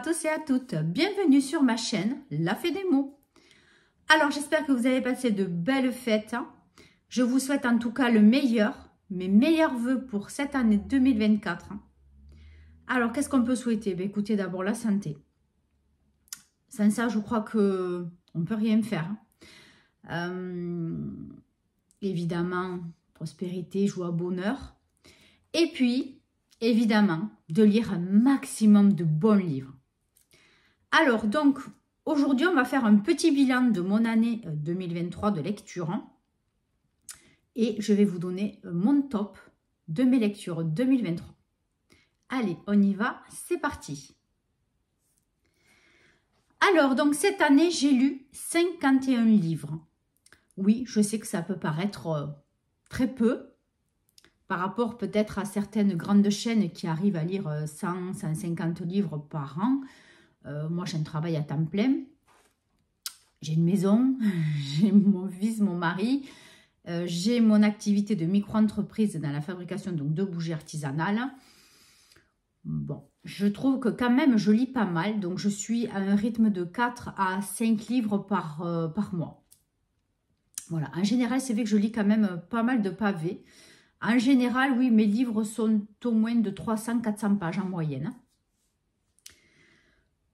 tous et à toutes, bienvenue sur ma chaîne La Fée des Mots. Alors j'espère que vous avez passé de belles fêtes. Je vous souhaite en tout cas le meilleur, mes meilleurs vœux pour cette année 2024. Alors qu'est-ce qu'on peut souhaiter? Écoutez, d'abord la santé. Sans ça, je crois que on ne peut rien faire. Évidemment, prospérité, joie, bonheur. Et puis, évidemment, de lire un maximum de bons livres. Alors, donc, aujourd'hui, on va faire un petit bilan de mon année 2023 de lecture. Et je vais vous donner mon top de mes lectures 2023. Allez, on y va, c'est parti. Alors, donc, cette année, j'ai lu 51 livres. Oui, je sais que ça peut paraître très peu, par rapport peut-être à certaines grandes chaînes qui arrivent à lire 100, 150 livres par an. Moi, j'ai un travail à temps plein. J'ai une maison, j'ai mon fils, mon mari. J'ai mon activité de micro-entreprise dans la fabrication donc, de bougies artisanales. Bon, je trouve que quand même, je lis pas mal. Donc, je suis à un rythme de 4 à 5 livres par mois. Voilà, en général, c'est vrai que je lis quand même pas mal de pavés. En général, oui, mes livres sont au moins de 300-400 pages en moyenne.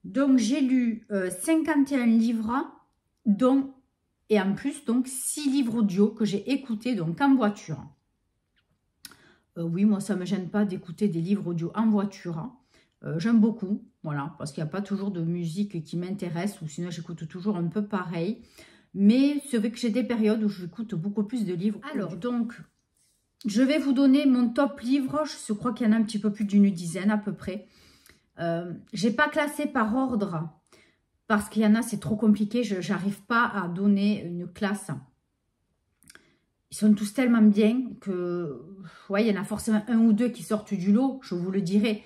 Donc, j'ai lu 51 livres, dont, et en plus, donc 6 livres audio que j'ai écoutés donc en voiture. Oui, moi, ça ne me gêne pas d'écouter des livres audio en voiture. J'aime beaucoup, voilà, parce qu'il n'y a pas toujours de musique qui m'intéresse, ou sinon, j'écoute toujours un peu pareil. Mais c'est vrai que j'ai des périodes où j'écoute beaucoup plus de livres. Alors, donc... je vais vous donner mon top livre. Je crois qu'il y en a un petit peu plus d'une dizaine à peu près. Je n'ai pas classé par ordre parce qu'il y en a, c'est trop compliqué. Je n'arrive pas à donner une classe. Ils sont tous tellement bien que, ouais, il y en a forcément un ou deux qui sortent du lot, je vous le dirai.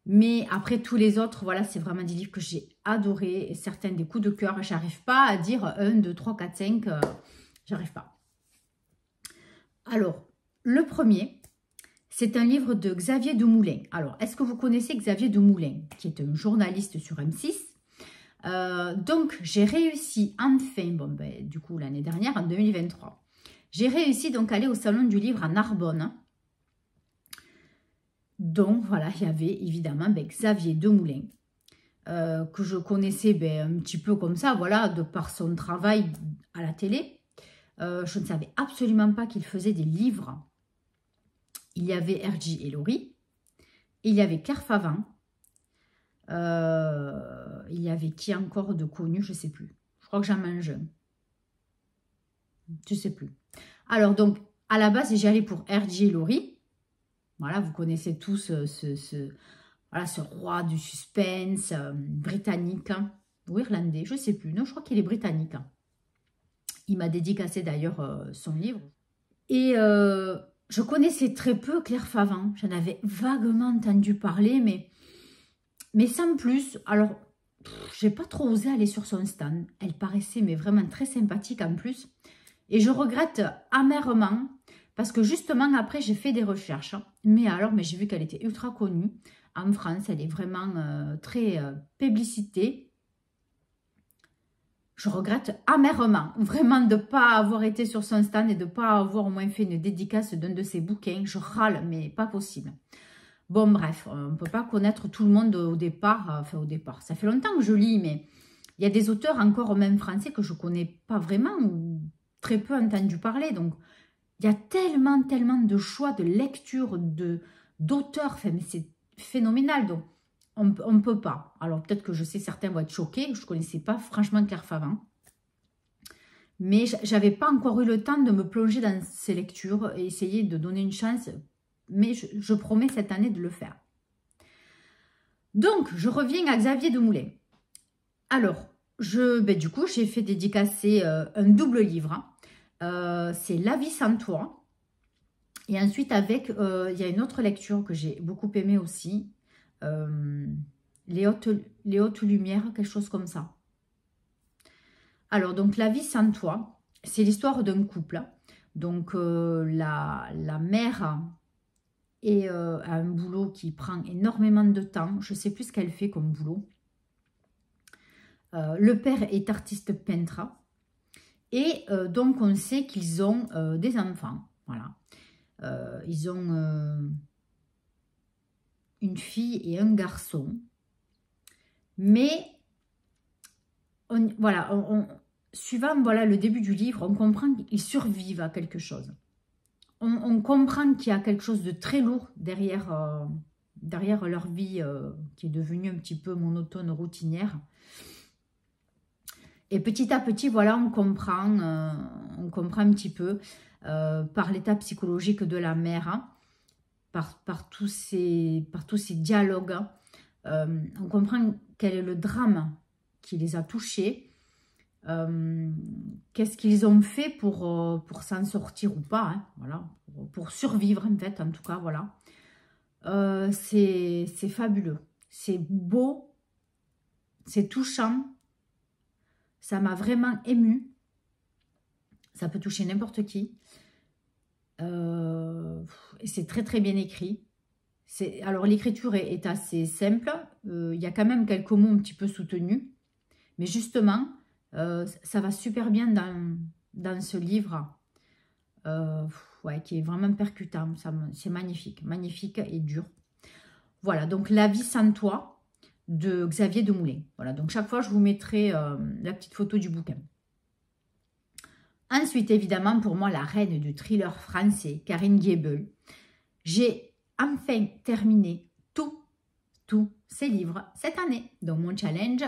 Mais après tous les autres, voilà, c'est vraiment des livres que j'ai adorés et certains des coups de cœur. Je n'arrive pas à dire 1, 2, 3, 4, 5. J'arrive pas. Alors, le premier, c'est un livre de Xavier Demoulin. Alors, est-ce que vous connaissez Xavier Demoulin, qui est un journaliste sur M6? Donc, j'ai réussi enfin, bon, ben, du coup, l'année dernière, en 2023, j'ai réussi donc à aller au Salon du Livre à Narbonne. Donc, voilà, il y avait évidemment ben, Xavier Demoulin, que je connaissais ben, un petit peu comme ça, voilà, de par son travail à la télé. Je ne savais absolument pas qu'il faisait des livres. Il y avait R.J. et Laurie. Il y avait Claire Favant. Il y avait qui encore de connu, je ne sais plus. Je crois que j'en mange un. Je ne sais plus. Alors, donc, à la base, j'y allais pour R.J. et Laurie. Voilà, vous connaissez tous voilà, ce roi du suspense britannique ou irlandais, je ne sais plus. Non, je crois qu'il est britannique. Il m'a dédicacé d'ailleurs son livre. Et... je connaissais très peu Claire Favant. J'en avais vaguement entendu parler, mais sans plus. Alors, j'ai pas trop osé aller sur son stand. Elle paraissait mais vraiment très sympathique en plus. Et je regrette amèrement parce que justement après, j'ai fait des recherches. Mais j'ai vu qu'elle était ultra connue. En France, elle est vraiment très publicitée. Je regrette amèrement, vraiment, de ne pas avoir été sur son stand et de ne pas avoir au moins fait une dédicace d'un de ses bouquins. Je râle, mais pas possible. Bon, bref, on ne peut pas connaître tout le monde au départ. Enfin, au départ, ça fait longtemps que je lis, mais il y a des auteurs encore même français que je ne connais pas vraiment ou très peu entendu parler. Donc, il y a tellement de choix de lecture d'auteurs. Enfin, mais c'est phénoménal, donc. On ne peut pas. Alors, peut-être que je sais, certains vont être choqués. Je ne connaissais pas franchement Claire Favant. Mais je n'avais pas encore eu le temps de me plonger dans ces lectures et essayer de donner une chance. Mais je promets cette année de le faire. Donc, je reviens à Xavier Demoulin. Alors, du coup, j'ai fait dédicacer un double livre. C'est La vie sans toi. Et ensuite, il y a une autre lecture que j'ai beaucoup aimée aussi. Les hautes lumières, quelque chose comme ça. Alors, donc, La vie sans toi, c'est l'histoire d'un couple. Donc, la mère a un boulot qui prend énormément de temps. Je ne sais plus ce qu'elle fait comme boulot. Le père est artiste peintre. Et donc, on sait qu'ils ont des enfants. Voilà. Ils ont une fille et un garçon. Mais, suivant voilà, le début du livre, on comprend qu'ils survivent à quelque chose. On comprend qu'il y a quelque chose de très lourd derrière, derrière leur vie qui est devenue un petit peu monotone, routinière. Et petit à petit, voilà, on comprend un petit peu par l'état psychologique de la mère, hein, par tous ces dialogues. On comprend quel est le drame qui les a touchés. Qu'est-ce qu'ils ont fait pour s'en sortir ou pas, hein, voilà, pour survivre en fait, en tout cas, voilà. C'est fabuleux, c'est beau, c'est touchant, ça m'a vraiment émue, ça peut toucher n'importe qui, et c'est très très bien écrit. Alors l'écriture est assez simple, il y a quand même quelques mots un petit peu soutenus, mais justement, ça va super bien dans ce livre, ouais, qui est vraiment percutant. C'est magnifique, magnifique et dur. Voilà, donc La vie sans toi de Xavier Demoulin. Voilà, donc chaque fois, je vous mettrai la petite photo du bouquin. Ensuite, évidemment, pour moi, la reine du thriller français, Karine Guébel. J'ai enfin terminé tous ces livres cette année. Donc, mon challenge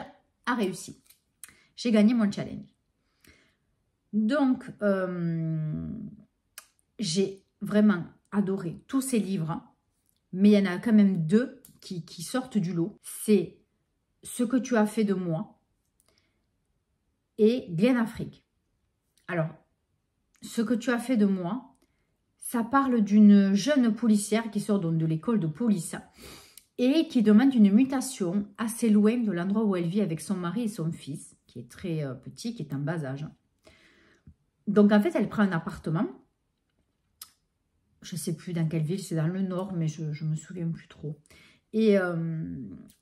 a réussi. J'ai gagné mon challenge. Donc, j'ai vraiment adoré tous ces livres, mais il y en a quand même deux qui sortent du lot. C'est Ce que tu as fait de moi et Glen Afrique. Alors, Ce que tu as fait de moi, ça parle d'une jeune policière qui sort donc de l'école de police et qui demande une mutation assez loin de l'endroit où elle vit avec son mari et son fils, qui est très petit, qui est en bas âge. Donc, en fait, elle prend un appartement. Je ne sais plus dans quelle ville, c'est dans le nord, mais je ne me souviens plus trop. Et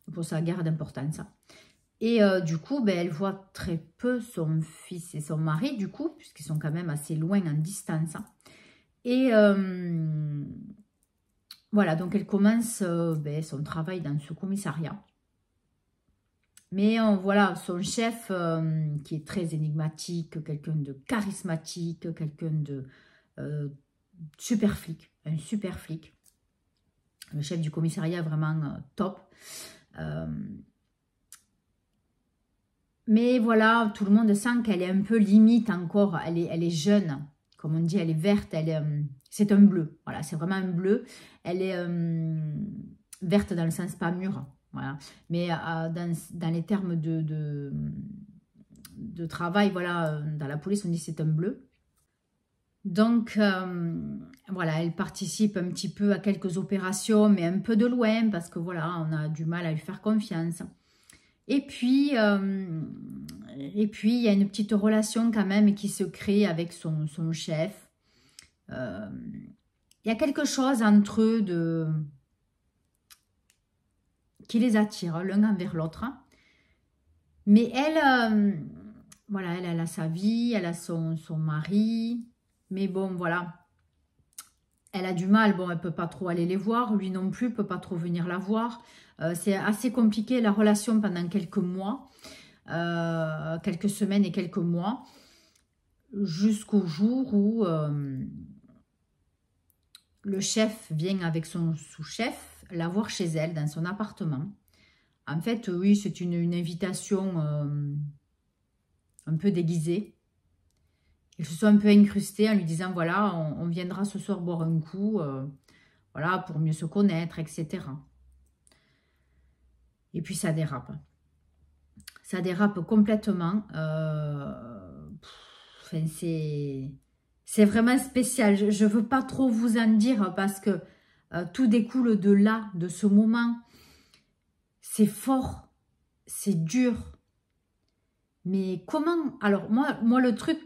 bon, ça a guère d'importance. Et du coup, ben, elle voit très peu son fils et son mari, du coup, puisqu'ils sont quand même assez loin en distance. Et voilà, donc elle commence ben, son travail dans ce commissariat. Mais voilà, son chef, qui est très énigmatique, quelqu'un de charismatique, quelqu'un de super flic, un super flic. Le chef du commissariat est vraiment top. Mais voilà, tout le monde sent qu'elle est un peu limite encore. Elle est jeune, comme on dit, elle est verte. C'est un bleu, voilà, c'est vraiment un bleu. Elle est verte dans le sens pas mûre. Voilà. Mais dans les termes de travail, voilà, dans la police, on dit c'est un bleu. Donc, voilà, elle participe un petit peu à quelques opérations, mais un peu de loin, parce que voilà, on a du mal à lui faire confiance. Et puis, il y a une petite relation quand même qui se crée avec son chef. Il y a quelque chose entre eux qui les attire l'un envers l'autre. Mais elle, voilà, elle a sa vie, elle a son mari. Mais bon, voilà, elle a du mal. Bon, elle ne peut pas trop aller les voir. Lui non plus ne peut pas trop venir la voir. C'est assez compliqué la relation pendant quelques mois, quelques semaines et quelques mois, jusqu'au jour où le chef vient avec son sous-chef la voir chez elle, dans son appartement. En fait, oui, c'est une invitation un peu déguisée. Ils se sont un peu incrustés en lui disant, voilà, on viendra ce soir boire un coup, voilà, pour mieux se connaître, etc. Et puis ça dérape. Ça dérape complètement. Enfin, c'est vraiment spécial. Je ne veux pas trop vous en dire parce que tout découle de là, de ce moment. C'est fort, c'est dur. Mais comment... Alors, moi le truc,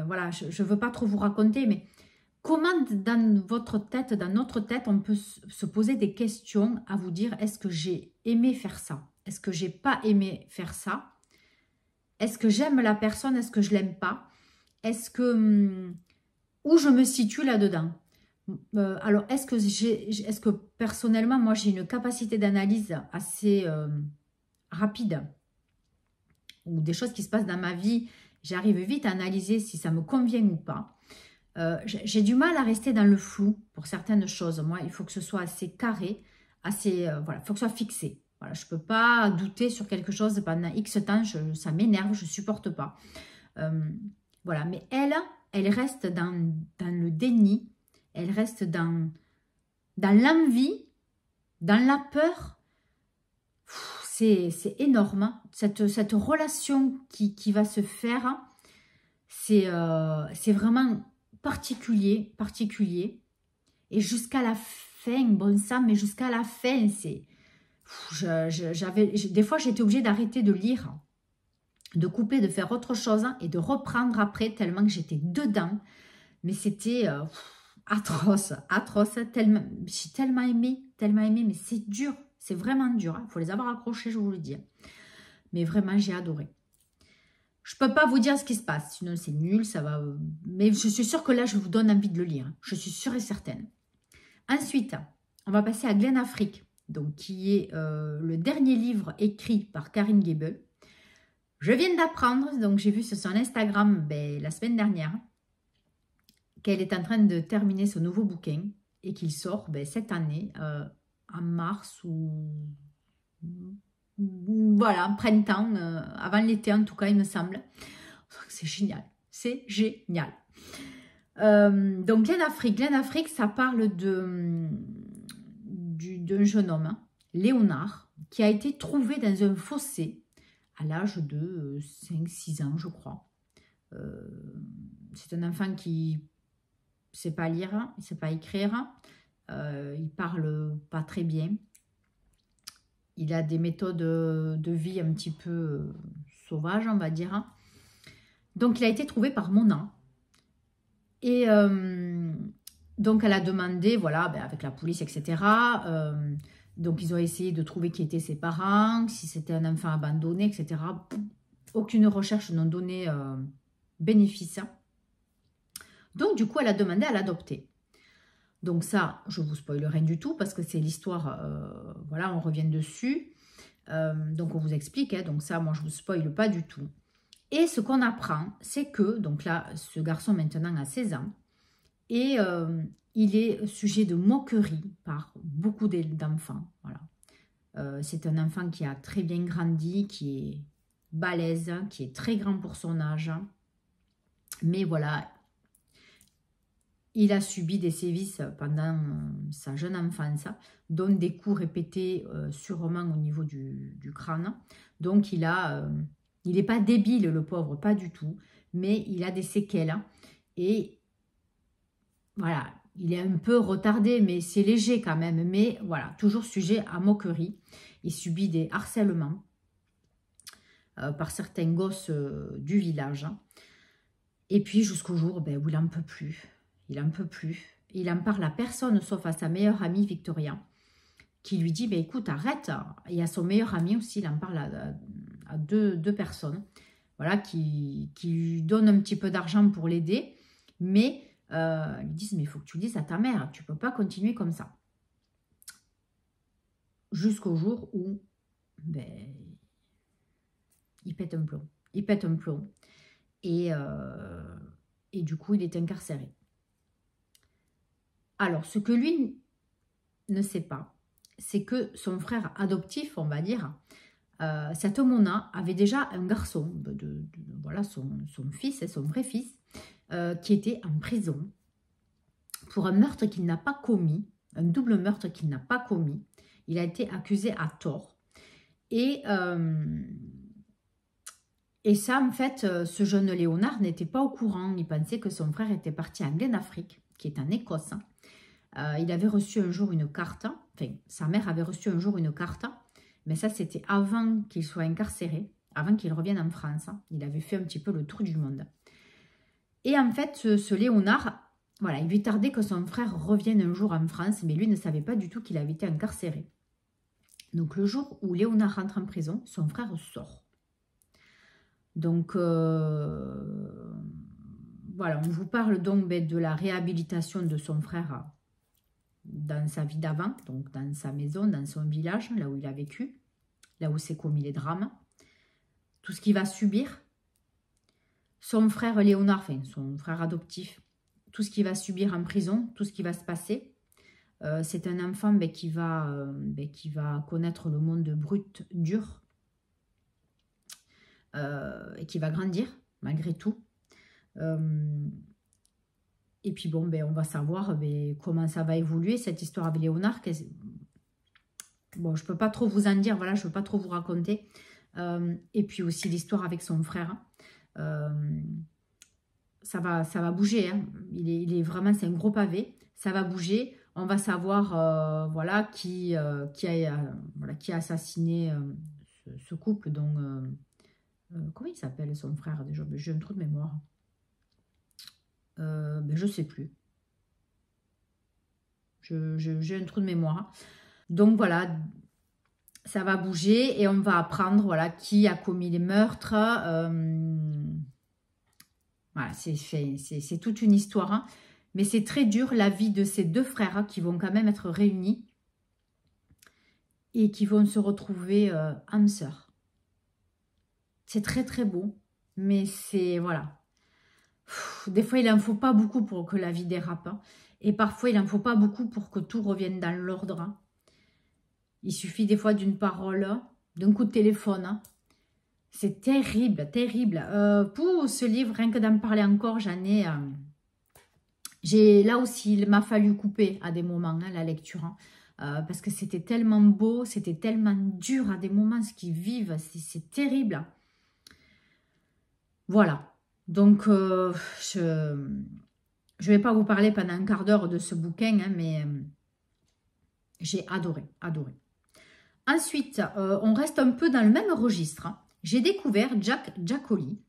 voilà, je veux pas trop vous raconter, mais comment dans votre tête, dans notre tête, on peut se poser des questions à vous dire, est-ce que j'ai aimé faire ça? Est-ce que j'ai pas aimé faire ça? Est-ce que j'aime la personne? Est-ce que je l'aime pas? Est-ce que... où je me situe là-dedans? Alors, est-ce que personnellement, moi, j'ai une capacité d'analyse assez rapide, ou des choses qui se passent dans ma vie, j'arrive vite à analyser si ça me convient ou pas. J'ai du mal à rester dans le flou pour certaines choses. Moi, il faut que ce soit assez carré, assez, voilà, il faut que ce soit fixé. Voilà, je ne peux pas douter sur quelque chose pendant X temps, ça m'énerve, je ne supporte pas. Voilà, mais elle reste dans le déni, elle reste dans l'envie, dans la peur. C'est énorme, hein. Cette relation qui va se faire, c'est vraiment particulier. Et jusqu'à la fin, bon sang, mais jusqu'à la fin, c'est... Des fois, j'étais obligée d'arrêter de lire, de couper, de faire autre chose et de reprendre après, tellement que j'étais dedans. Mais c'était atroce. J'ai tellement aimé, mais c'est dur. C'est vraiment dur. Il faut les avoir accrochés, je vous le dis. Mais vraiment, j'ai adoré. Je ne peux pas vous dire ce qui se passe, sinon c'est nul, ça va... Mais je suis sûre que là, je vous donne envie de le lire. Je suis sûre et certaine. Ensuite, on va passer à Glen Afrique, donc, qui est le dernier livre écrit par Karine Gable. Je viens d'apprendre, donc j'ai vu sur son Instagram la semaine dernière, qu'elle est en train de terminer son nouveau bouquin et qu'il sort cette année, en mars ou... Voilà, printemps, avant l'été en tout cas, il me semble. C'est génial, c'est génial. Donc Glen Afrique, ça parle d'un jeune homme, hein, Léonard, qui a été trouvé dans un fossé à l'âge de 5-6 ans, je crois. C'est un enfant qui ne sait pas lire, il ne sait pas écrire, il parle pas très bien. Il a des méthodes de vie un petit peu sauvages, on va dire. Donc, il a été trouvé par Mona. Et donc, elle a demandé, voilà, avec la police, etc. Donc, ils ont essayé de trouver qui étaient ses parents, si c'était un enfant abandonné, etc. Aucune recherche n'ont donné bénéfice. Donc, du coup, elle a demandé à l'adopter. Donc ça, je ne vous spoile rien du tout parce que c'est l'histoire, voilà, on revient dessus. Donc on vous explique, hein, donc ça, moi je ne vous spoile pas du tout. Et ce qu'on apprend, c'est que, donc là, ce garçon maintenant a 16 ans et il est sujet de moquerie par beaucoup d'enfants. Voilà. C'est un enfant qui a très bien grandi, qui est balèze, qui est très grand pour son âge. Mais voilà... Il a subi des sévices pendant sa jeune enfance, dont des coups répétés sûrement au niveau du crâne. Donc, il n'est pas débile, le pauvre, pas du tout, mais il a des séquelles. Et voilà, il est un peu retardé, mais c'est léger quand même. Mais voilà, toujours sujet à moquerie. Il subit des harcèlements par certains gosses du village. Et puis, jusqu'au jour où il n'en peut plus. Il n'en peut plus. Il en parle à personne sauf à sa meilleure amie Victoria qui lui dit écoute, arrête. Et à son meilleur ami aussi, il en parle à deux personnes voilà, qui lui donnent un petit peu d'argent pour l'aider. Mais ils lui disent mais il faut que tu le dises à ta mère. Tu ne peux pas continuer comme ça. Jusqu'au jour où il pète un plomb. Il pète un plomb. Et du coup, il est incarcéré. Alors, ce que lui ne sait pas, c'est que son frère adoptif, on va dire, cette Mona avait déjà un garçon, voilà, son fils et son vrai-fils, qui était en prison pour un meurtre qu'il n'a pas commis, un double meurtre qu'il n'a pas commis. Il a été accusé à tort. Et ça, en fait, ce jeune Léonard n'était pas au courant. Il pensait que son frère était parti en Glen Afrique, qui est en Écosse. Il avait reçu un jour une carte, enfin, sa mère avait reçu un jour une carte, mais ça, c'était avant qu'il soit incarcéré, avant qu'il revienne en France. Il avait fait un petit peu le tour du monde. Et en fait, ce Léonard, voilà, il lui tardait que son frère revienne un jour en France, mais lui ne savait pas du tout qu'il avait été incarcéré. Donc le jour où Léonard rentre en prison, son frère sort. Donc voilà, on vous parle donc de la réhabilitation de son frère dans sa vie d'avant, donc dans sa maison, dans son village, là où il a vécu, là où s'est commis les drames. Tout ce qu'il va subir, son frère Léonard, enfin son frère adoptif, tout ce qu'il va subir en prison, tout ce qui va se passer. C'est un enfant qui va connaître le monde brut, dur, et qui va grandir malgré tout. Et puis bon, on va savoir comment ça va évoluer cette histoire avec Léonard. Bon, je ne peux pas trop vous en dire, voilà, je ne peux pas trop vous raconter. Et puis aussi l'histoire avec son frère. Ça va bouger, hein. Il est vraiment, c'est un gros pavé. Ça va bouger. On va savoir voilà, qui a assassiné ce couple. Donc, comment il s'appelle son frère déjà? J'ai un trou de mémoire. Je ne sais plus. J'ai un trou de mémoire. Donc voilà, ça va bouger et on va apprendre voilà, qui a commis les meurtres. Voilà, c'est toute une histoire. Hein. Mais c'est très dur la vie de ces deux frères qui vont quand même être réunis et qui vont se retrouver âme sœur. C'est très très beau, mais c'est voilà. Des fois, il n'en faut pas beaucoup pour que la vie dérape. Hein. Et parfois, il n'en faut pas beaucoup pour que tout revienne dans l'ordre. Hein. Il suffit des fois d'une parole, d'un coup de téléphone. Hein. C'est terrible, terrible. Pour ce livre, rien que d'en parler encore, j'en ai... là aussi, il m'a fallu couper à des moments hein, la lecture. Hein. Parce que c'était tellement beau, c'était tellement dur à des moments, ce qu'ils vivent. C'est terrible. Voilà. Donc, je ne vais pas vous parler pendant un quart d'heure de ce bouquin, hein, mais j'ai adoré, adoré. Ensuite, on reste un peu dans le même registre. Hein. J'ai découvert Jack Giaccoli,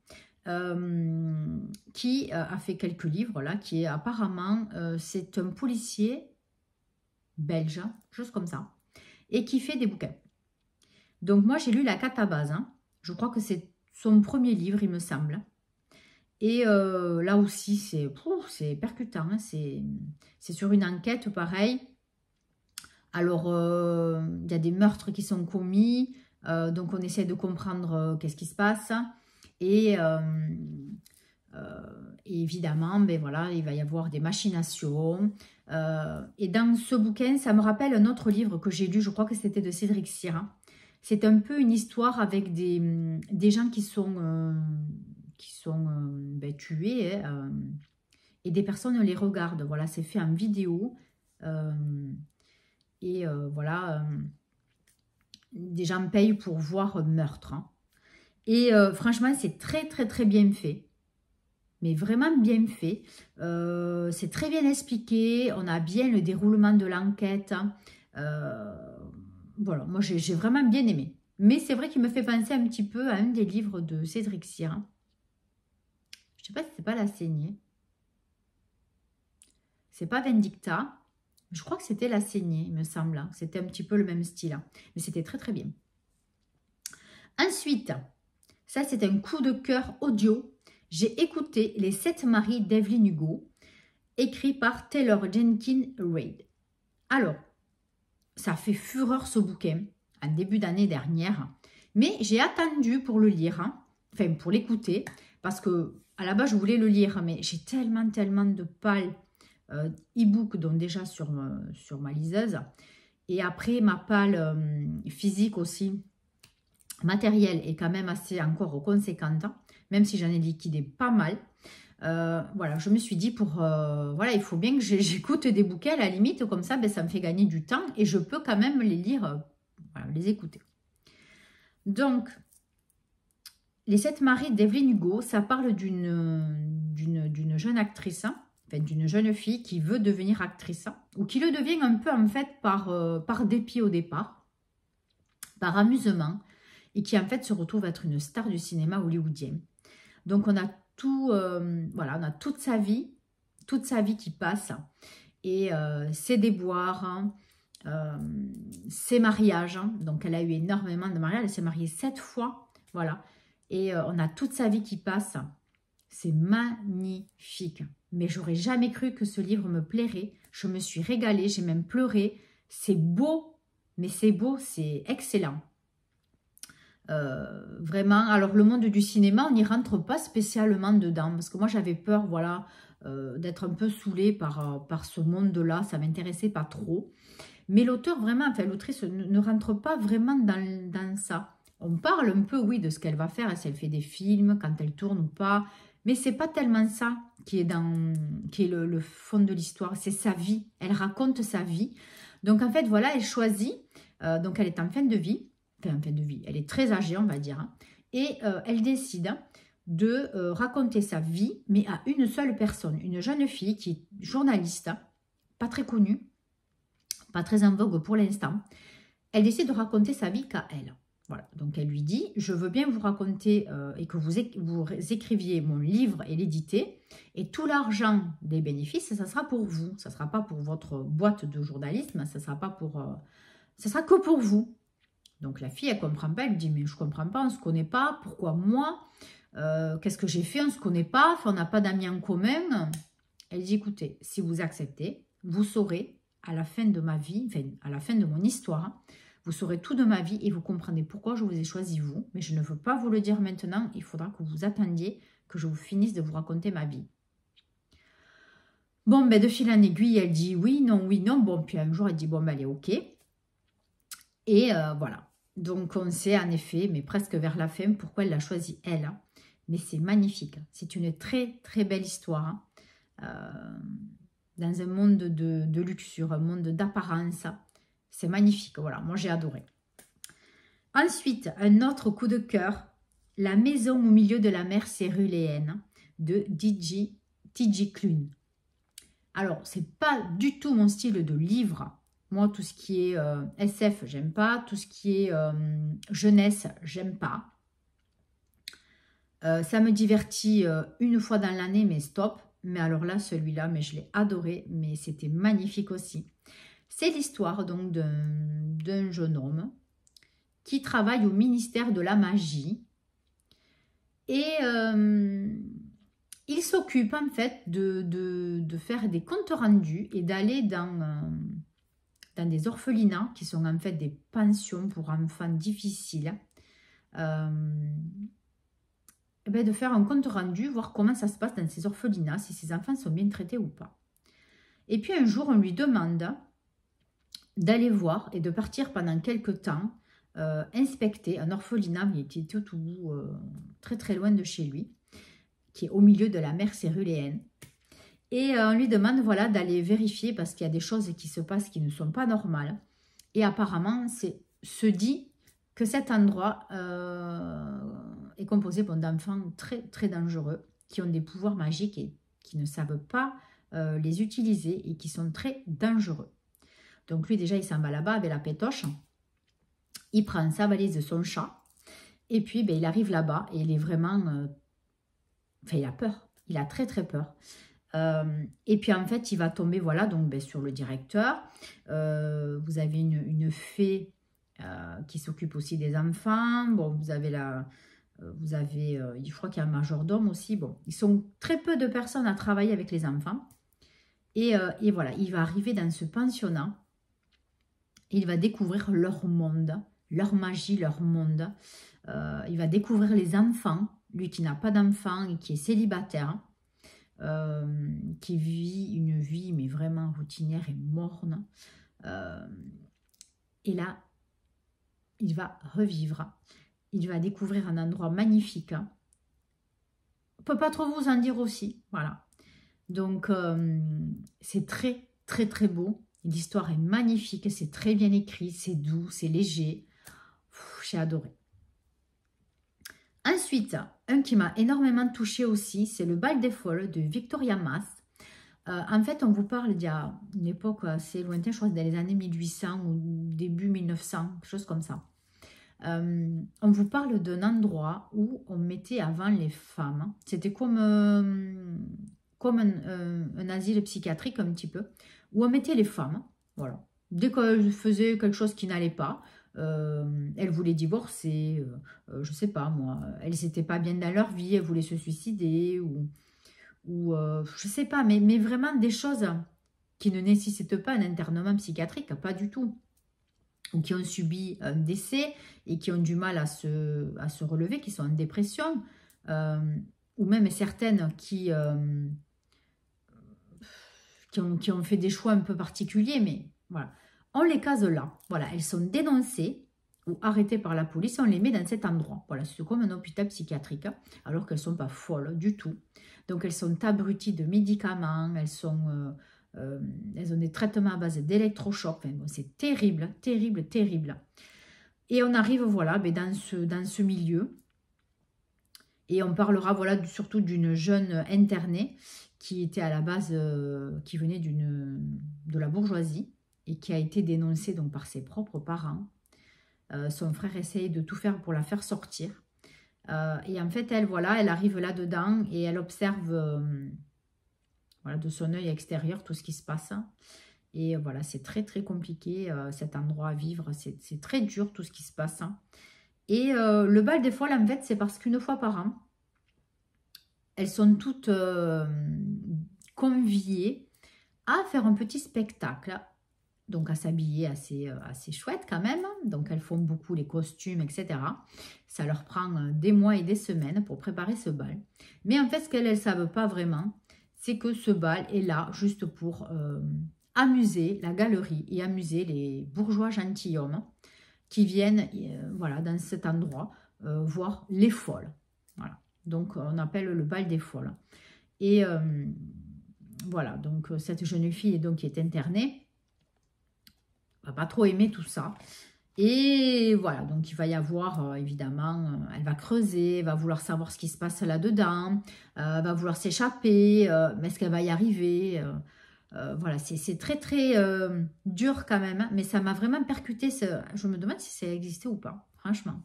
qui a fait quelques livres, là, qui est apparemment, c'est un policier belge, chose comme ça, et qui fait des bouquins. Donc, moi, j'ai lu La Catabase. Hein. Je crois que c'est son premier livre, il me semble. Et là aussi, c'est percutant. Hein. C'est sur une enquête, pareil. Alors, il y a des meurtres qui sont commis. Donc, on essaie de comprendre qu'est-ce qui se passe. Et évidemment, voilà, il va y avoir des machinations. Et dans ce bouquin, ça me rappelle un autre livre que j'ai lu. Je crois que c'était de Cédric Sira. C'est un peu une histoire avec des gens qui sont tués et des personnes les regardent. Voilà, c'est fait en vidéo. Voilà, des gens payent pour voir un meurtre. Hein. Et franchement, c'est très, très, très bien fait. Mais vraiment bien fait. C'est très bien expliqué. On a bien le déroulement de l'enquête. Hein. Voilà, moi, j'ai vraiment bien aimé. Mais c'est vrai qu'il me fait penser un petit peu à un des livres de Cédric Sira. Je ne sais pas si c'est pas La Saignée. C'est pas Vindicta. Je crois que c'était La Saignée, il me semble. C'était un petit peu le même style. Mais c'était très, très bien. Ensuite, ça, c'est un coup de cœur audio. J'ai écouté Les 7 maris d'Evelyn Hugo, écrit par Taylor Jenkins Reid. Alors, ça fait fureur ce bouquin, en début d'année dernière. Mais j'ai attendu pour le lire, hein, enfin pour l'écouter, parce que à la base, je voulais le lire, mais j'ai tellement de pales e-book, donc déjà sur ma liseuse. Et après, ma palle physique aussi, matérielle, est quand même assez encore conséquente, même si j'en ai liquidé pas mal. Voilà, je me suis dit, voilà, il faut bien que j'écoute des bouquins, à la limite, comme ça, ça me fait gagner du temps et je peux quand même les lire, voilà, les écouter. Donc, Les 7 maris d'Evelyn Hugo, ça parle d'une jeune actrice, hein, enfin, d'une jeune fille qui veut devenir actrice, hein, ou qui le devient un peu en fait par dépit au départ, par amusement, et qui en fait se retrouve être une star du cinéma hollywoodien. Donc on a tout, voilà, on a toute sa vie qui passe, et ses déboires, hein, ses mariages. Hein. Donc, elle a eu énormément de mariages. Elle s'est mariée 7 fois. Voilà. Et on a toute sa vie qui passe. C'est magnifique. Mais j'aurais jamais cru que ce livre me plairait. Je me suis régalée. J'ai même pleuré. C'est beau. Mais c'est beau. C'est excellent. Vraiment. Alors, le monde du cinéma, on n'y rentre pas spécialement dedans. Parce que moi, j'avais peur, voilà, d'être un peu saoulée par ce monde-là. Ça ne m'intéressait pas trop. Mais l'auteur, vraiment, enfin l'autrice ne rentre pas vraiment dans ça. On parle un peu, oui, de ce qu'elle va faire, si elle fait des films, quand elle tourne ou pas. Mais c'est pas tellement ça qui est le fond de l'histoire. C'est sa vie. Elle raconte sa vie. Donc, en fait, voilà, elle choisit. Donc, elle est en fin de vie. Enfin, en fin de vie. Elle est très âgée, on va dire. Hein, et elle décide de raconter sa vie, mais à une seule personne. Une jeune fille qui est journaliste, pas très connue, pas très en vogue pour l'instant. Elle décide de raconter sa vie qu'à elle. Voilà, donc elle lui dit, je veux bien vous raconter et que vous écriviez mon livre et l'éditer, et tout l'argent des bénéfices, ça sera pour vous. Ça ne sera pas pour votre boîte de journalisme, ça sera que pour vous. Donc la fille, elle ne comprend pas, elle lui dit, mais je ne comprends pas, on ne se connaît pas, pourquoi moi qu'est-ce que j'ai fait, on ne se connaît pas, on n'a pas d'amis en commun. Elle dit, écoutez, si vous acceptez, vous saurez à la fin de ma vie, enfin à la fin de mon histoire, vous saurez tout de ma vie et vous comprenez pourquoi je vous ai choisi vous. Mais je ne veux pas vous le dire maintenant, il faudra que vous attendiez que je vous finisse de vous raconter ma vie. Bon, ben de fil en aiguille, elle dit oui, non. Bon, puis un jour, elle dit, bon, ben elle est ok. Et voilà. Donc, on sait en effet, mais presque vers la fin, pourquoi elle l'a choisi elle. Hein. Mais c'est magnifique. C'est une très, très belle histoire. Hein. Dans un monde de luxure, un monde d'apparence. C'est magnifique, voilà, moi j'ai adoré. Ensuite, un autre coup de cœur, La maison au milieu de la mer céruléenne de T.J. Klune. Alors, c'est pas du tout mon style de livre. Moi, tout ce qui est SF, j'aime pas. Tout ce qui est jeunesse, j'aime pas. Ça me divertit une fois dans l'année, mais stop. Mais alors là, celui-là, mais je l'ai adoré, mais c'était magnifique aussi. C'est l'histoire donc d'un jeune homme qui travaille au ministère de la magie et il s'occupe en fait de faire des comptes rendus et d'aller dans des orphelinats qui sont en fait des pensions pour enfants difficiles. De faire un compte rendu, voir comment ça se passe dans ces orphelinats, si ces enfants sont bien traités ou pas. Et puis un jour, on lui demande d'aller voir et de partir pendant quelques temps inspecter un orphelinat qui était tout très très loin de chez lui, qui est au milieu de la mer céruléenne. Et on lui demande voilà, d'aller vérifier parce qu'il y a des choses qui se passent qui ne sont pas normales. Et apparemment, se dit que cet endroit est composé d'enfants très très dangereux qui ont des pouvoirs magiques et qui ne savent pas les utiliser et qui sont très dangereux. Donc lui déjà il s'en va là-bas avec la pétoche, il prend sa valise de son chat et puis il arrive là-bas et il est vraiment, il a peur, il a très très peur. Et puis en fait il va tomber voilà donc sur le directeur, vous avez une fée qui s'occupe aussi des enfants, bon vous avez je crois qu'il y a un majordome aussi, bon ils sont très peu de personnes à travailler avec les enfants et voilà il va arriver dans ce pensionnat. Il va découvrir leur monde, leur magie, leur monde. Il va découvrir les enfants, lui qui n'a pas d'enfants et qui est célibataire, qui vit une vie mais vraiment routinière et morne. Et là, il va revivre. Il va découvrir un endroit magnifique. On ne peut pas trop vous en dire aussi. Voilà. Donc, c'est très, très, très beau. L'histoire est magnifique, c'est très bien écrit, c'est doux, c'est léger. J'ai adoré. Ensuite, un qui m'a énormément touchée aussi, c'est Le Bal des Folles de Victoria Mass. En fait, on vous parle d'il y a une époque assez lointaine, je crois que dans les années 1800 ou début 1900, quelque chose comme ça. On vous parle d'un endroit où on mettait avant les femmes. C'était comme un asile psychiatrique un petit peu, où on mettait les femmes, voilà. Dès qu'elle faisait quelque chose qui n'allait pas, elle voulait divorcer, je sais pas moi, elles n'étaient pas bien dans leur vie, elles voulaient se suicider, ou je sais pas, mais vraiment des choses qui ne nécessitent pas un internement psychiatrique, pas du tout, ou qui ont subi un décès et qui ont du mal à se relever, qui sont en dépression, ou même certaines qui ont fait des choix un peu particuliers, mais voilà. On les case là, voilà, elles sont dénoncées ou arrêtées par la police, on les met dans cet endroit. Voilà, c'est comme un hôpital psychiatrique, hein, alors qu'elles ne sont pas folles du tout. Donc elles sont abruties de médicaments, elles ont des traitements à base d'électrochocs, enfin, bon, c'est terrible, terrible, terrible. Et on arrive, voilà, dans ce milieu, et on parlera, voilà, surtout d'une jeune internée qui était à la base, qui venait de la bourgeoisie et qui a été dénoncée donc par ses propres parents. Son frère essaye de tout faire pour la faire sortir. Et en fait, elle, voilà, elle arrive là-dedans et elle observe voilà, de son œil extérieur tout ce qui se passe. Et voilà, c'est très, très compliqué cet endroit à vivre. C'est très dur tout ce qui se passe. Et le bal des folles, en fait, c'est parce qu'une fois par an, elles sont toutes conviées à faire un petit spectacle. Donc à s'habiller assez chouette quand même. Donc elles font beaucoup les costumes, etc. Ça leur prend des mois et des semaines pour préparer ce bal. Mais en fait, ce qu'elles ne savent pas vraiment, c'est que ce bal est là juste pour amuser la galerie et amuser les bourgeois gentilshommes qui viennent voilà, dans cet endroit voir les folles. Voilà. Donc on appelle le bal des folles. Et voilà, donc cette jeune fille donc, qui est internée, va pas trop aimer tout ça. Et voilà, donc il va y avoir, évidemment, elle va creuser, elle va vouloir savoir ce qui se passe là-dedans, elle va vouloir s'échapper, mais est-ce qu'elle va y arriver voilà, c'est très, très dur quand même, hein, mais ça m'a vraiment percuté. Je me demande si ça existait ou pas, franchement.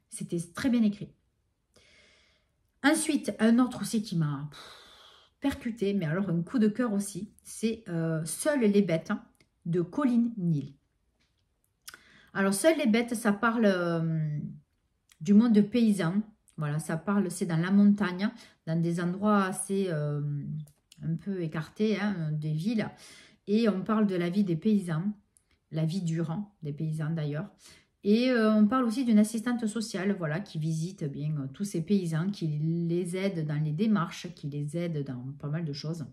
C'était très bien écrit. Ensuite, un autre aussi qui m'a percuté, mais alors un coup de cœur aussi, c'est Seules les bêtes, hein, de Colline Neal. Alors, Seules les bêtes, ça parle du monde paysan. Voilà, ça parle, c'est dans la montagne, dans des endroits assez un peu écartés, hein, des villes. Et on parle de la vie des paysans, la vie dure, hein, des paysans d'ailleurs. Et on parle aussi d'une assistante sociale, voilà, qui visite bien tous ces paysans, qui les aide dans les démarches, qui les aide dans pas mal de choses,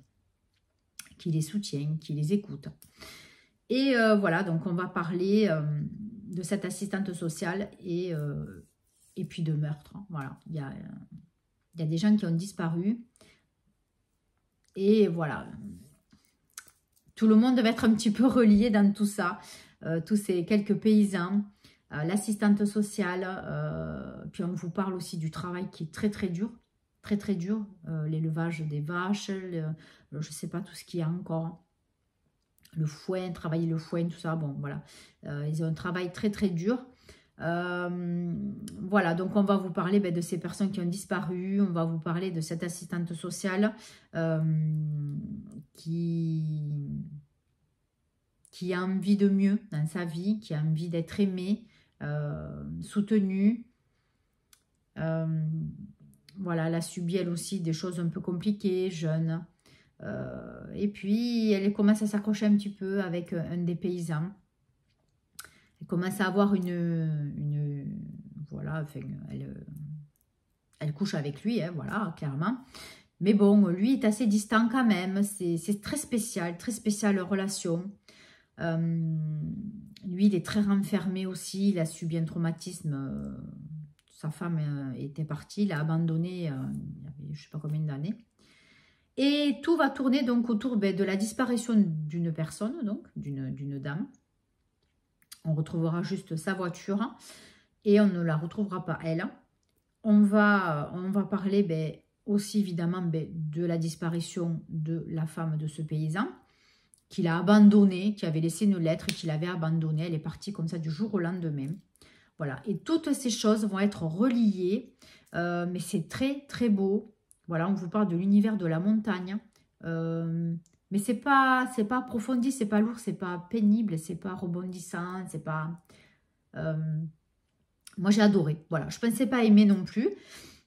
qui les soutient, qui les écoute. Et voilà, donc on va parler de cette assistante sociale et puis de meurtre. Hein. Voilà, il y a des gens qui ont disparu. Et voilà, tout le monde va être un petit peu relié dans tout ça. Tous ces quelques paysans, l'assistante sociale. Puis on vous parle aussi du travail qui est très très dur. Très très dur. L'élevage des vaches, je ne sais pas tout ce qu'il y a encore. Le foin, travailler le foin, tout ça, bon, voilà. Ils ont un travail très, très dur. Voilà, donc on va vous parler de ces personnes qui ont disparu. On va vous parler de cette assistante sociale qui a envie de mieux dans sa vie, qui a envie d'être aimée, soutenue. Voilà, elle a subi elle aussi des choses un peu compliquées, jeune. Et puis, elle commence à s'accrocher un petit peu avec un des paysans. Elle commence à avoir voilà, enfin, elle couche avec lui, hein, voilà, clairement. Mais bon, lui est assez distant quand même. C'est très spéciale leur relation. Lui, il est très renfermé aussi. Il a subi un traumatisme. Sa femme était partie, il a abandonné il y avait je ne sais pas combien d'années. Et tout va tourner donc autour de la disparition d'une personne, donc d'une dame. On retrouvera juste sa voiture et on ne la retrouvera pas elle. On va parler aussi évidemment de la disparition de la femme de ce paysan qu'il a abandonné, qui avait laissé une lettre et qu'il avait abandonnée. Elle est partie comme ça du jour au lendemain. Voilà, et toutes ces choses vont être reliées, mais c'est très très beau. Voilà, on vous parle de l'univers de la montagne. Mais c'est pas approfondi, c'est pas lourd, c'est pas pénible, c'est pas rebondissant, c'est pas... moi, j'ai adoré. Voilà, je pensais pas aimer non plus.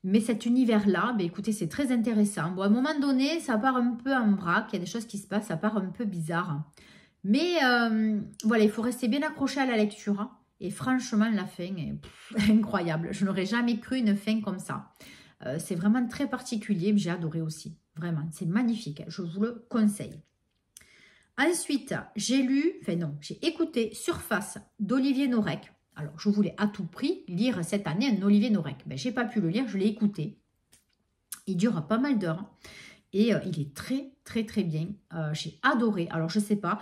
Mais cet univers-là, ben, écoutez, c'est très intéressant. Bon, à un moment donné, ça part un peu en vrac. Il y a des choses qui se passent, ça part un peu bizarre. Mais voilà, il faut rester bien accroché à la lecture. Et franchement, la fin est incroyable. Je n'aurais jamais cru une fin comme ça. C'est vraiment très particulier. J'ai adoré aussi. Vraiment, c'est magnifique. Je vous le conseille. Ensuite, j'ai écouté Surface d'Olivier Norek. Alors, je voulais à tout prix lire cette année un Olivier Norek. Ben, je n'ai pas pu le lire, je l'ai écouté. Il dure pas mal d'heures. Et il est très, très, très bien. J'ai adoré. Alors, je ne sais pas.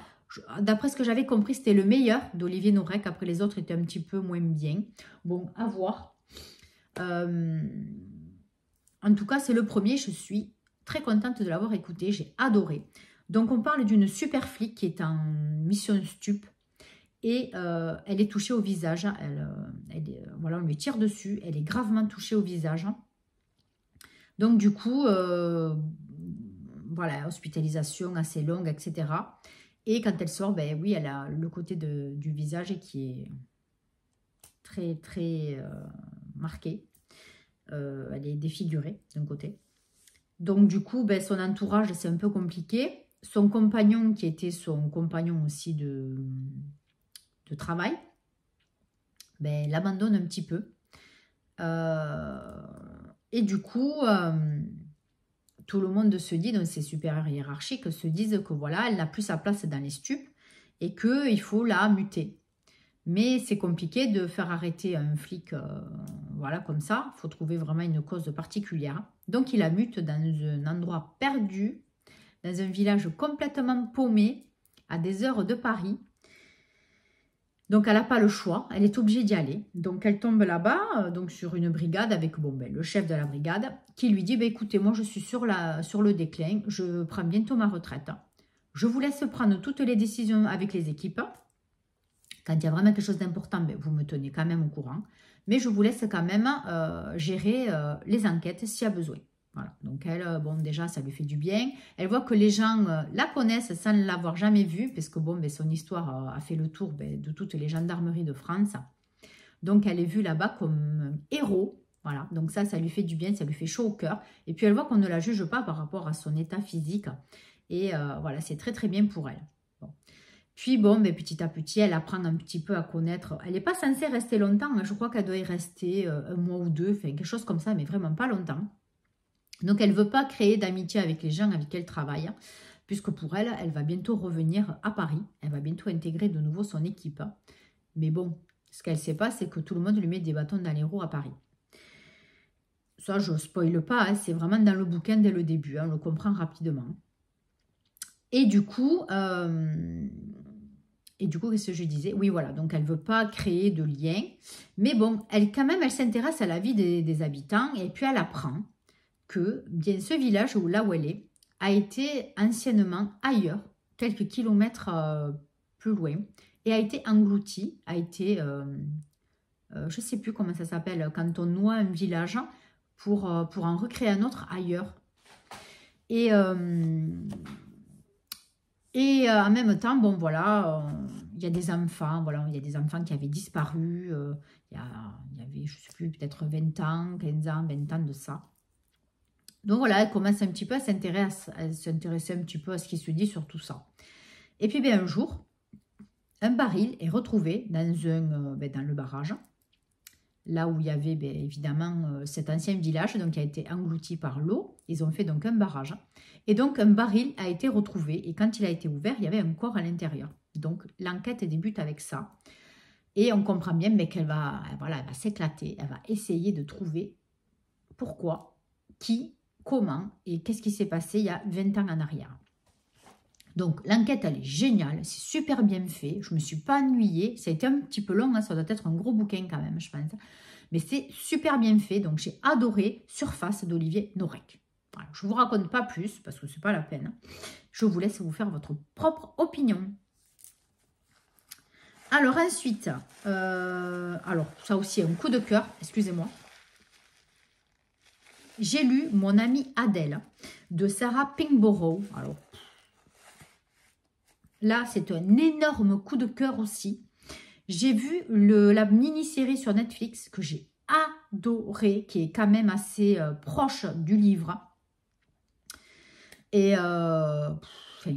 D'après ce que j'avais compris, c'était le meilleur d'Olivier Norek. Après, les autres étaient un petit peu moins bien. Bon, à voir. En tout cas, c'est le premier. Je suis très contente de l'avoir écouté. J'ai adoré. Donc, on parle d'une super flic qui est en mission stup. Et elle est touchée au visage. Voilà, on lui tire dessus. Elle est gravement touchée au visage. Donc, du coup, voilà, hospitalisation assez longue, etc. Et quand elle sort, ben oui, elle a le côté du visage qui est très, très marqué. Elle est défigurée d'un côté. Donc, du coup, ben, son entourage, c'est un peu compliqué. Son compagnon, qui était son compagnon aussi de travail, ben, l'abandonne un petit peu. Et du coup, tout le monde se dit, donc ses supérieurs hiérarchiques se disent que voilà, elle n'a plus sa place dans les stupes et qu'il faut la muter. Mais c'est compliqué de faire arrêter un flic voilà, comme ça. Il faut trouver vraiment une cause particulière. Donc, il la mute dans un endroit perdu, dans un village complètement paumé, à des heures de Paris. Donc, elle n'a pas le choix, elle est obligée d'y aller. Donc, elle tombe là-bas, donc sur une brigade avec le chef de la brigade qui lui dit, écoutez, moi, je suis sur le déclin, je prends bientôt ma retraite. Je vous laisse prendre toutes les décisions avec les équipes. Quand il y a vraiment quelque chose d'important, vous me tenez quand même au courant. Mais je vous laisse quand même gérer les enquêtes s'il y a besoin. Voilà. Donc elle, bon, déjà, ça lui fait du bien. Elle voit que les gens la connaissent sans ne l'avoir jamais vue, parce que bon, son histoire a fait le tour de toutes les gendarmeries de France. Donc elle est vue là-bas comme héros. Voilà. Donc ça lui fait du bien, ça lui fait chaud au cœur. Et puis elle voit qu'on ne la juge pas par rapport à son état physique. Et voilà, c'est très très bien pour elle. Bon. Puis bon, petit à petit, elle apprend un petit peu à connaître. Elle n'est pas censée rester longtemps. Je crois qu'elle doit y rester un mois ou deux, enfin quelque chose comme ça, mais vraiment pas longtemps. Donc, elle ne veut pas créer d'amitié avec les gens avec qui elle travaille, puisque pour elle, elle va bientôt revenir à Paris. Elle va bientôt intégrer de nouveau son équipe. Mais bon, ce qu'elle ne sait pas, c'est que tout le monde lui met des bâtons dans les roues à Paris. Ça, je ne spoile pas, c'est vraiment dans le bouquin dès le début, on le comprend rapidement. Et du coup, qu'est-ce que je disais? Oui, voilà, donc elle ne veut pas créer de lien. Mais bon, elle s'intéresse à la vie des habitants et puis elle apprend que bien ce village là où elle est a été anciennement ailleurs, quelques kilomètres plus loin, et a été englouti, je ne sais plus comment ça s'appelle, quand on noie un village pour en recréer un autre ailleurs. Et en même temps, bon voilà, il y a des enfants, voilà, il y a des enfants qui avaient disparu, il y avait, je ne sais plus, peut-être 20 ans, 15 ans, 20 ans de ça. Donc voilà, elle commence un petit peu à s'intéresser un petit peu à ce qui se dit sur tout ça. Et puis un jour, un baril est retrouvé dans le barrage, là où il y avait évidemment cet ancien village donc, qui a été englouti par l'eau. Ils ont fait donc un barrage. Et donc un baril a été retrouvé et quand il a été ouvert, il y avait un corps à l'intérieur. Donc l'enquête débute avec ça. Et on comprend bien qu'elle va, elle va s'éclater, elle va essayer de trouver pourquoi, qui, comment et qu'est-ce qui s'est passé il y a 20 ans en arrière. Donc, l'enquête, elle est géniale, c'est super bien fait, je ne me suis pas ennuyée, ça a été un petit peu long, ça doit être un gros bouquin quand même, je pense, mais c'est super bien fait, donc j'ai adoré Surface d'Olivier Norek. Voilà, je ne vous raconte pas plus, parce que ce n'est pas la peine, je vous laisse vous faire votre propre opinion. Alors ensuite, ça aussi, un coup de cœur, excusez-moi. J'ai lu Mon amie Adèle de Sarah Pinborough. Alors, Là, c'est un énorme coup de cœur aussi. J'ai vu la mini-série sur Netflix que j'ai adorée, qui est quand même assez proche du livre. Et enfin,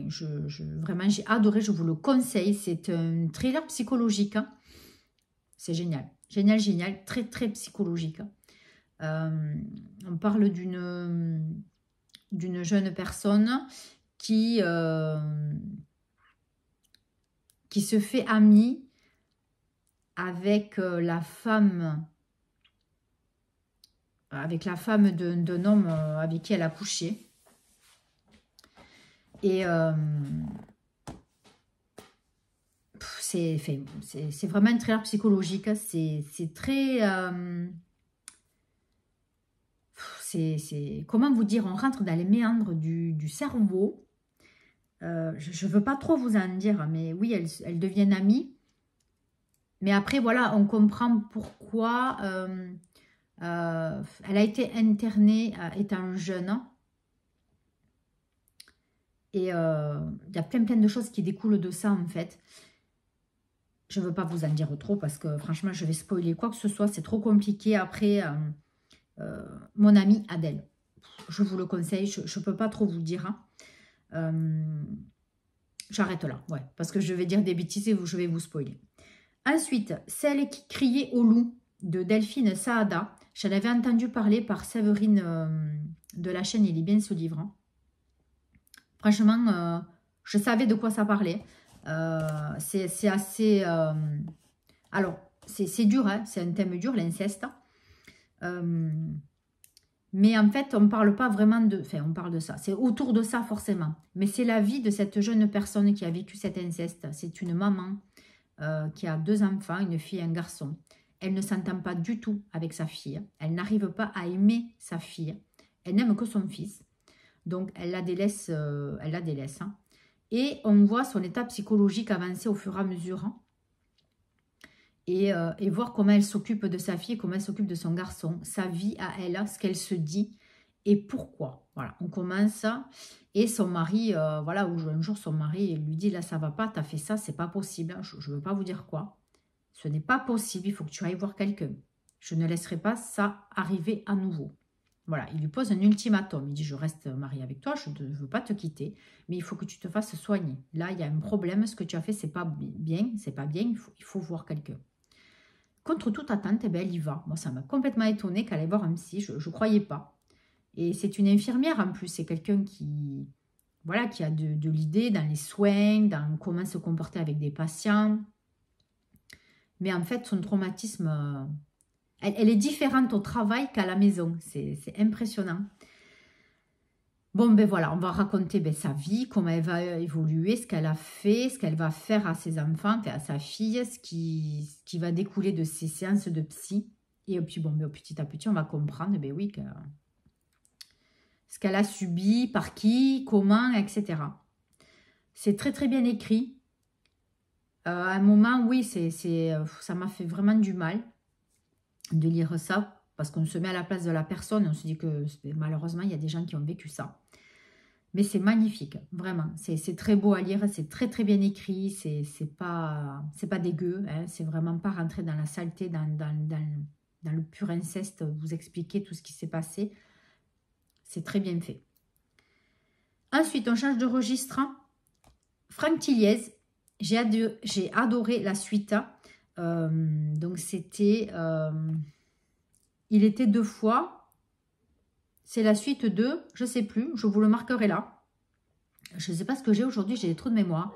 vraiment, j'ai adoré, je vous le conseille. C'est un thriller psychologique. Hein. C'est génial. Génial, génial. Très, très psychologique. On parle d'une jeune personne qui se fait amie avec la femme d'un homme avec qui elle a couché. Et c'est vraiment un thriller psychologique. C'est très... comment vous dire, on rentre dans les méandres du cerveau. Je ne veux pas trop vous en dire, mais oui, elles deviennent amies. Mais après, voilà, on comprend pourquoi elle a été internée étant jeune. Et il y a plein de choses qui découlent de ça, en fait. Je ne veux pas vous en dire trop parce que, franchement, je vais spoiler quoi que ce soit. C'est trop compliqué. Après, mon amie Adèle, je vous le conseille. Je ne peux pas trop vous dire. Hein. J'arrête là, ouais, parce que je vais dire des bêtises et je vais vous spoiler. Ensuite, Celle qui criait au loup de Delphine Saada. J'en avais entendu parler par Séverine de la chaîne Il est bien ce livre. Hein. Franchement, je savais de quoi ça parlait. C'est assez... alors, c'est dur, hein, c'est un thème dur, l'inceste. Mais en fait, on ne parle pas vraiment de... Enfin, on parle de ça. C'est autour de ça, forcément. Mais c'est la vie de cette jeune personne qui a vécu cet inceste. C'est une maman qui a 2 enfants, une fille et un garçon. Elle ne s'entend pas du tout avec sa fille. Elle n'arrive pas à aimer sa fille. Elle n'aime que son fils. Donc, elle la délaisse. Hein. Et on voit son état psychologique avancer au fur et à mesure. Hein. Et voir comment elle s'occupe de sa fille, comment elle s'occupe de son garçon, sa vie à elle, ce qu'elle se dit et pourquoi. Voilà, on commence. Et son mari, voilà, un jour son mari lui dit, là ça va pas, t'as fait ça, c'est pas possible, je veux pas vous dire quoi. Ce n'est pas possible, il faut que tu ailles voir quelqu'un. Je ne laisserai pas ça arriver à nouveau. Voilà, il lui pose un ultimatum. Il dit, je reste marié avec toi, je ne veux pas te quitter, mais il faut que tu te fasses soigner. Là, il y a un problème, ce que tu as fait, c'est pas bien, il faut voir quelqu'un. Contre toute attente, eh ben, elle y va. Moi, ça m'a complètement étonnée qu'elle aille voir un psy, je ne croyais pas. Et c'est une infirmière en plus, c'est quelqu'un qui, voilà, qui a de l'idée dans les soins, dans comment se comporter avec des patients. Mais en fait, son traumatisme... Elle est différente au travail qu'à la maison. C'est impressionnant. Bon, ben voilà, on va raconter sa vie, comment elle va évoluer, ce qu'elle a fait, ce qu'elle va faire à ses enfants, à sa fille, ce qui va découler de ces séances de psy. Et puis, bon, petit à petit, on va comprendre, oui, ce qu'elle a subi, par qui, comment, etc. C'est très, très bien écrit. À un moment, oui, ça m'a fait vraiment du mal de lire ça, parce qu'on se met à la place de la personne, on se dit que malheureusement, il y a des gens qui ont vécu ça. Mais c'est magnifique, vraiment. C'est très beau à lire, c'est très très bien écrit, c'est pas dégueu, hein, c'est vraiment pas rentrer dans la saleté, dans le pur inceste, vous expliquer tout ce qui s'est passé. C'est très bien fait. Ensuite, on change de registre. Franck Tilliez, j'ai adoré la suite. Donc c'était... il était 2 fois. C'est la suite de... Je ne sais plus, je vous le marquerai là. Je ne sais pas ce que j'ai aujourd'hui, j'ai des trous de mémoire.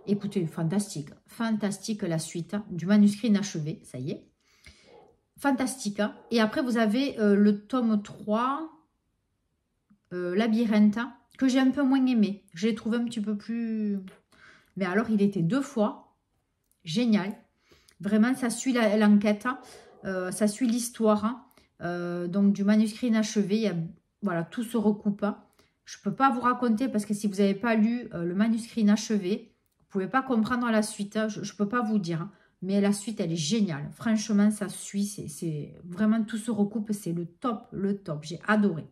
Écoutez, fantastique. Fantastique la suite du manuscrit inachevé, ça y est. Fantastique. Et après, vous avez le tome 3, Labyrinthe, que j'ai un peu moins aimé. Je l'ai trouvé un petit peu plus... Mais alors, il était 2 fois. Génial. Vraiment, ça suit l'enquête. Ça suit l'histoire. Donc, du manuscrit inachevé. Voilà, tout se recoupe. Je ne peux pas vous raconter parce que si vous n'avez pas lu le manuscrit inachevé, vous ne pouvez pas comprendre la suite. Je ne peux pas vous dire. Mais la suite, elle est géniale. Franchement, ça suit. C'est vraiment, tout se recoupe. C'est le top, le top. J'ai adoré.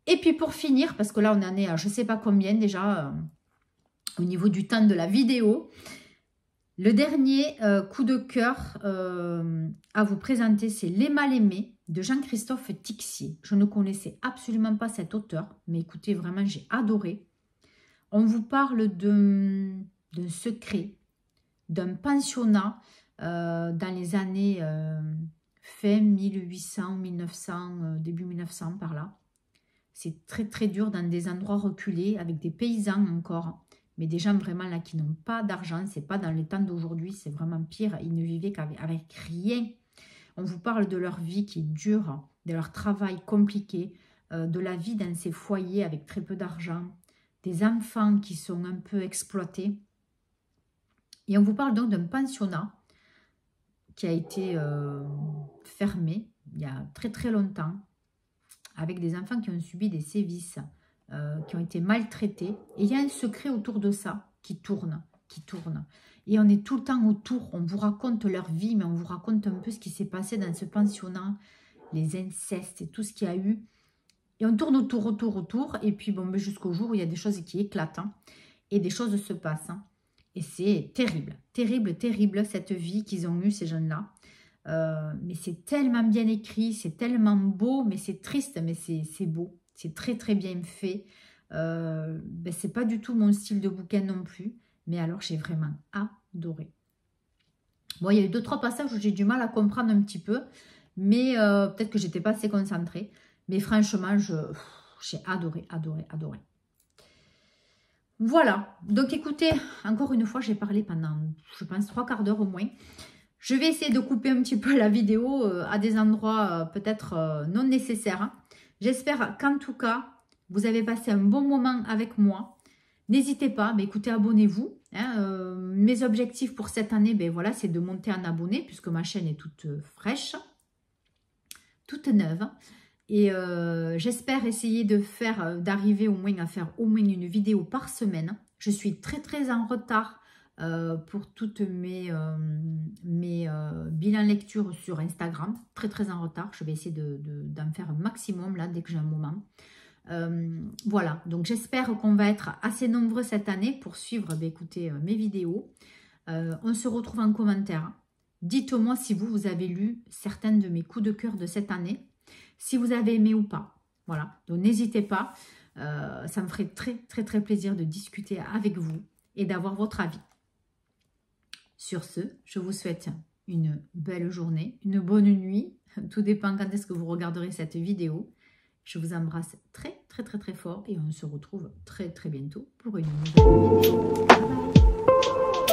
Et puis, pour finir, parce que là, on en est à je ne sais pas combien déjà... au niveau du temps de la vidéo. Le dernier coup de cœur à vous présenter, c'est Les Mal-Aimés de Jean-Christophe Tixier. Je ne connaissais absolument pas cet auteur, mais écoutez, vraiment, j'ai adoré. On vous parle d'un secret, d'un pensionnat dans les années fin 1800, 1900, début 1900 par là. C'est très très dur dans des endroits reculés, avec des paysans encore. Mais des gens vraiment là qui n'ont pas d'argent, c'est pas dans les temps d'aujourd'hui, c'est vraiment pire. Ils ne vivaient qu'avec rien. On vous parle de leur vie qui est dure, de leur travail compliqué, de la vie dans ces foyers avec très peu d'argent, des enfants qui sont un peu exploités. Et on vous parle donc d'un pensionnat qui a été fermé il y a très très longtemps, avec des enfants qui ont subi des sévices, qui ont été maltraités. Et il y a un secret autour de ça qui tourne, qui tourne. Et on est tout le temps autour, on vous raconte leur vie, mais on vous raconte un peu ce qui s'est passé dans ce pensionnat, les incestes et tout ce qu'il y a eu. Et on tourne autour, autour, autour, et puis bon, jusqu'au jour où il y a des choses qui éclatent, hein, et des choses se passent. Hein. Et c'est terrible, terrible, terrible cette vie qu'ils ont eue, ces jeunes-là. Mais c'est tellement bien écrit, c'est tellement beau, mais c'est triste, mais c'est beau. C'est très très bien fait. Ben, c'est pas du tout mon style de bouquin non plus. Mais alors j'ai vraiment adoré. Bon, il y a eu 2-3 passages où j'ai du mal à comprendre un petit peu. Mais peut-être que j'étais pas assez concentrée. Mais franchement, j'ai adoré, adoré, adoré. Voilà. Donc écoutez, encore une fois, j'ai parlé pendant, je pense, 3 quarts d'heure au moins. Je vais essayer de couper un petit peu la vidéo à des endroits peut-être non nécessaires. Hein. J'espère qu'en tout cas, vous avez passé un bon moment avec moi. N'hésitez pas, mais écoutez, abonnez-vous. Hein. Mes objectifs pour cette année, ben voilà, c'est de monter en abonnés puisque ma chaîne est toute fraîche, toute neuve. Et j'espère essayer d'arriver au moins à faire au moins une vidéo par semaine. Je suis très très en retard pour toutes mes bilans lecture sur Instagram. Très très en retard. Je vais essayer d'en faire un maximum là dès que j'ai un moment. Voilà, donc j'espère qu'on va être assez nombreux cette année pour suivre écoutez, mes vidéos. On se retrouve en commentaire. Dites-moi si vous avez lu certains de mes coups de cœur de cette année, si vous avez aimé ou pas. Voilà, donc n'hésitez pas, ça me ferait très très très plaisir de discuter avec vous et d'avoir votre avis. Sur ce, je vous souhaite une belle journée, une bonne nuit, tout dépend quand est-ce que vous regarderez cette vidéo. Je vous embrasse très très très très fort et on se retrouve très très bientôt pour une nouvelle vidéo. Bye bye.